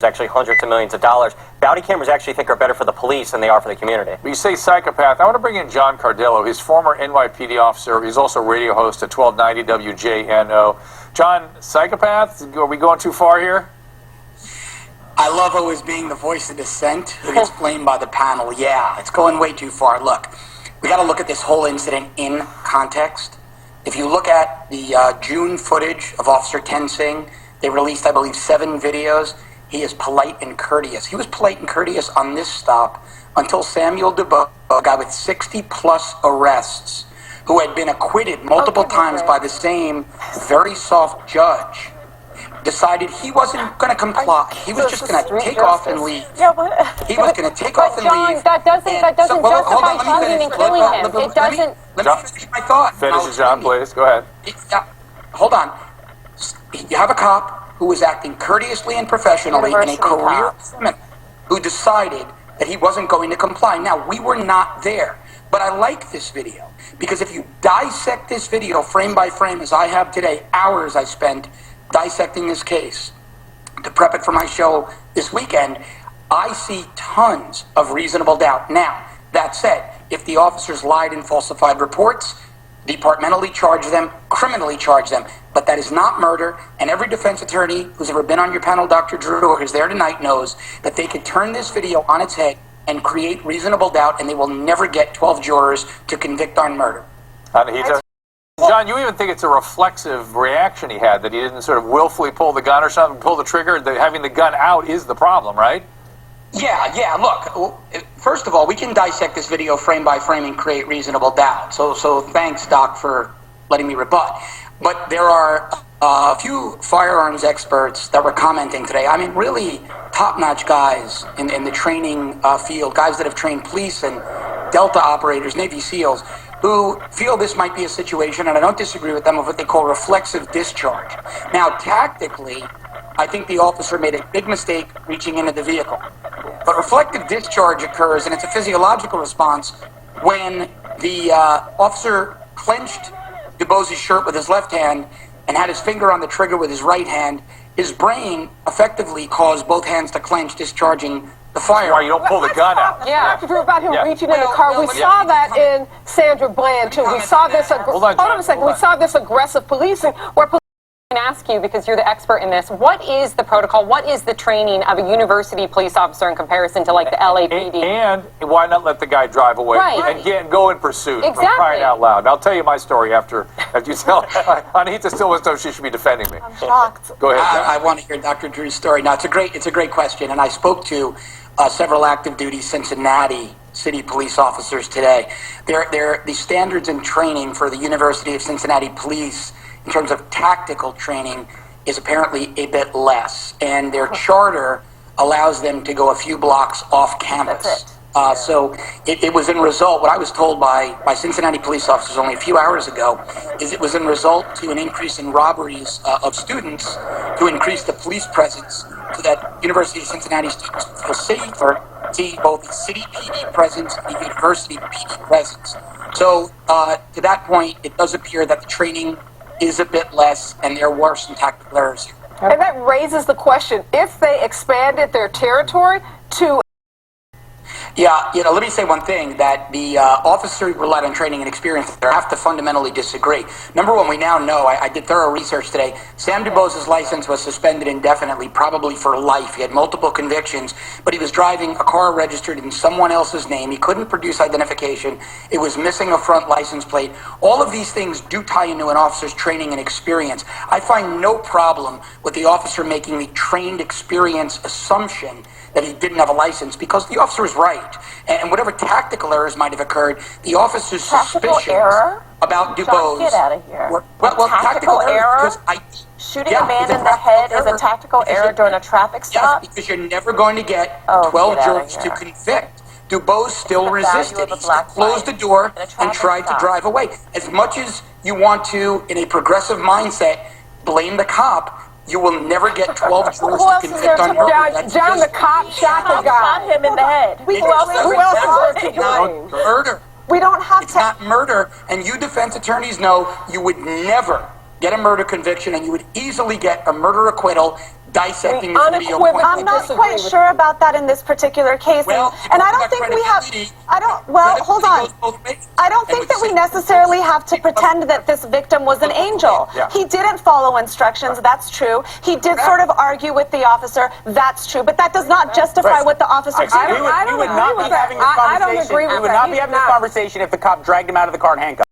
actually hundreds of millions of dollars. Bounty cameras actually think are better for the police than they are for the community. You say psychopath. I want to bring in John Cardillo. He's former NYPD officer. He's also radio host at 1290 WJNO. John, psychopath? Are we going too far here? I love always being the voice of dissent who gets blamed by the panel. Yeah, it's going way too far. Look, we got to look at this whole incident in context. If you look at the June footage of Officer Tensing, they released, I believe, 7 videos. He is polite and courteous. He was polite and courteous on this stop until Samuel Dubose, a guy with 60-plus arrests, who had been acquitted multiple times by the same very soft judge, decided he wasn't going to comply. He was just going to take off and leave. He was going to take off and leave. That doesn't justify shooting and killing him. It doesn't. Let me finish my thought. Finish it, John, please. Go ahead. Hold on. You have a cop who was acting courteously and professionally in a career criminal who decided that he wasn't going to comply. Now, we were not there, but I like this video because if you dissect this video frame by frame, as I have today, hours I spent dissecting this case to prep it for my show this weekend, I see tons of reasonable doubt. Now, that said, if the officers lied and falsified reports, departmentally charge them, criminally charge them, but that is not murder, and every defense attorney who's ever been on your panel, Dr. Drew, or who's there tonight knows that they could turn this video on its head and create reasonable doubt, and they will never get 12 jurors to convict on murder. John, you even think it's a reflexive reaction he had, that he didn't sort of willfully pull the gun or something, pull the trigger? Having the gun out is the problem, right? Yeah, look, first of all, we can dissect this video frame by frame and create reasonable doubt. So thanks, Doc, for letting me rebut. But there are a few firearms experts that were commenting today. I mean, really top-notch guys in the training field, guys that have trained police and Delta operators, Navy SEALs, who feel this might be a situation, and I don't disagree with them, of what they call reflexive discharge. Now, tactically, I think the officer made a big mistake reaching into the vehicle. But reflective discharge occurs, and it's a physiological response, when the officer clenched Dubose's shirt with his left hand and had his finger on the trigger with his right hand. His brain effectively caused both hands to clench, discharging the firearm. Why you don't pull the gun out? Yeah, Dr. Drew, about him reaching in the car. We saw that in Sandra Bland, too. We saw this. Hold on a second. We saw this aggressive policing where police. I can ask you, because you're the expert in this, what is the protocol, what is the training of a university police officer in comparison to like the LAPD? And why not let the guy drive away and go in pursuit? Exactly. For crying out loud. I'll tell you my story after you tell Anita still was, though she should be defending me. I'm shocked. Go ahead. I want to hear Dr. Drew's story. Now, it's a great question, and I spoke to several active duty Cincinnati city police officers today. The standards and training for the University of Cincinnati Police in terms of tactical training is apparently a bit less, and their charter allows them to go a few blocks off campus. So it was in result, what I was told by Cincinnati police officers only a few hours ago, is it was in result to an increase in robberies of students to increase the police presence so that University of Cincinnati students feel safer, see both the city PD presence and the university PD presence. So to that point, it does appear that the training is a bit less, and there were some tactical errors here. And that raises the question, if they expanded their territory to... Yeah, let me say one thing, that the officers who relied on training and experience there have to fundamentally disagree. Number one, we now know, I did thorough research today, Sam Dubose's license was suspended indefinitely, probably for life. He had multiple convictions, but he was driving a car registered in someone else's name. He couldn't produce identification. It was missing a front license plate. All of these things do tie into an officer's training and experience. I find no problem with the officer making the trained experience assumption that he didn't have a license, because the officer is right. And whatever tactical errors might have occurred, the officer's suspicions about Dubose... Get out of here. Well, tactical error? Shooting a man in the head is a tactical error during a traffic stop? Yes, because you're never going to get 12 jurors to convict. Dubose still resisted. He still closed the door and tried to drive away. As much as you want to, in a progressive mindset, blame the cop, you will never get 12 jurors to convict on murder. John, the cop shot the guy. Shot him in the head. Who else is not murder. We don't have It's not murder, and you defense attorneys know you would never get a murder conviction, and you would easily get a murder acquittal dissecting this video. I'm not quite sure about that in this particular case, Well, and I don't think we have. Hold on. I don't think that we necessarily have to pretend that this victim was an angel. Yeah. He didn't follow instructions. That's true. He did sort of argue with the officer. That's true. But that does not justify what the officer did. We would not be having this conversation. We would not be having this conversation if the cop dragged him out of the car and handcuffed him.